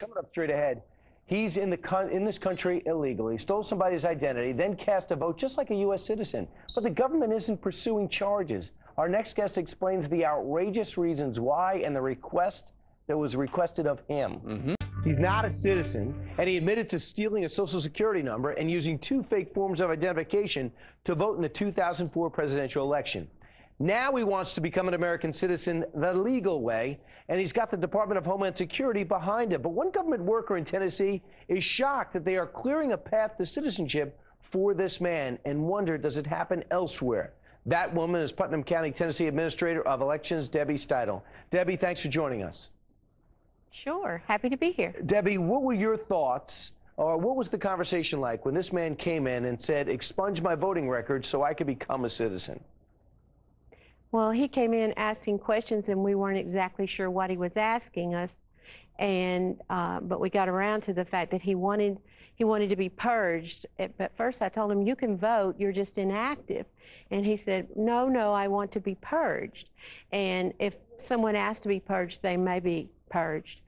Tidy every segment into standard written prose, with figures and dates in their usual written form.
Coming up straight ahead, he's in this country illegally, stole somebody's identity, then cast a vote just like a U.S. citizen. But the government isn't pursuing charges. Our next guest explains the outrageous reasons why and the request that was requested of him. He's not a citizen, and he admitted to stealing a Social Security number and using 2 fake forms of identification to vote in the 2004 presidential election. Now he wants to become an American citizen the legal way, and he's got the Department of Homeland Security behind him. But one government worker in Tennessee is shocked that they are clearing a path to citizenship for this man and wonder, does it happen elsewhere? That woman is Putnam County, Tennessee Administrator of Elections, Debbie Steidel. Debbie, thanks for joining us. Sure. Happy to be here. Debbie, what were your thoughts, or what was the conversation like when this man came in and said, expunge my voting record so I could become a citizen? Well, he came in asking questions, and we weren't exactly sure what he was asking us. And but we got around to the fact that he wanted to be purged. But first I told him, you can vote, you're just inactive. And he said, no, I want to be purged. And if someone asked to be purged, they may be purged.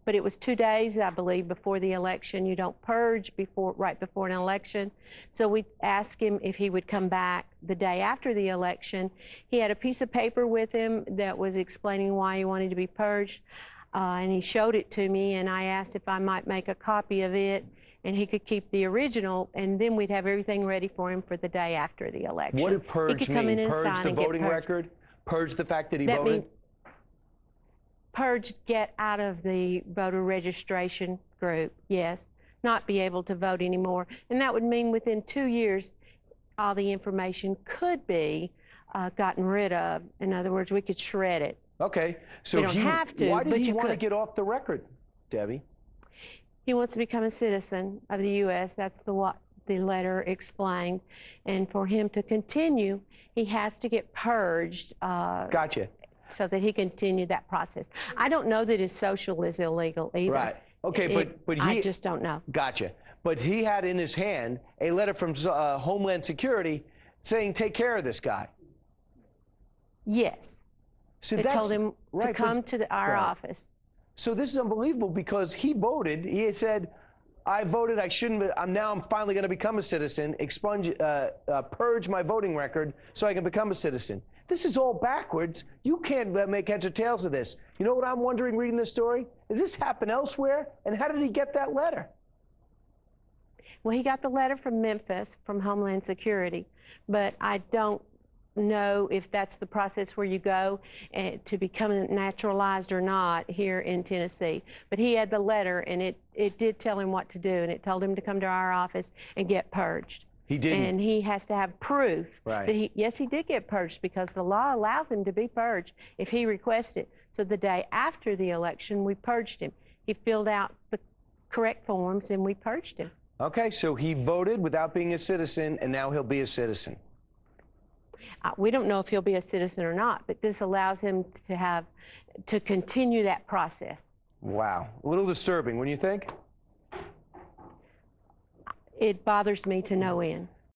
But it was 2 days, I believe, before the election. You don't purge right before an election. So we asked him if he would come back the day after the election. He had a piece of paper with him that was explaining why he wanted to be purged. And he showed it to me, and I asked if I might make a copy of it, and he could keep the original, and then we'd have everything ready for him for the day after the election. What did purge mean? Purge the voting record? Purge the fact that he voted? Purge, get out of the voter registration group, yes. Not be able to vote anymore. And that would mean within 2 years, all the information could be gotten rid of. In other words, we could shred it. Okay, so we don't have to, why did he want to could. get off the record, Debbie? He wants to become a citizen of the U.S. That's what the letter explained. And for him to continue, he has to get purged. Gotcha. So that he continue that process. I don't know that his social is illegal either. Right. Okay, but I just don't know. Gotcha. But he had in his hand a letter from Homeland Security saying, take care of this guy. Yes. So they told him to come to our office. So this is unbelievable because he voted. He had said, I voted, I shouldn't, now I'm finally going to become a citizen, purge my voting record so I can become a citizen. This is all backwards. You can't make heads or tails of this. You know what I'm wondering reading this story? Does this happen elsewhere? And how did he get that letter? Well, he got the letter from Memphis, from Homeland Security, but I don't know if that's the process where you go to become naturalized or not here in Tennessee. But he had the letter, and it did tell him what to do, and it told him to come to our office and get purged. He didn't. And he has to have proof that yes, he did get purged because the law allows him to be purged if he requests it. So the day after the election, we purged him. He filled out the correct forms, and we purged him. Okay, so he voted without being a citizen, and now he'll be a citizen. We don't know if he'll be a citizen or not, but this allows him to continue that process. Wow. A little disturbing, wouldn't you think? It bothers me to no end.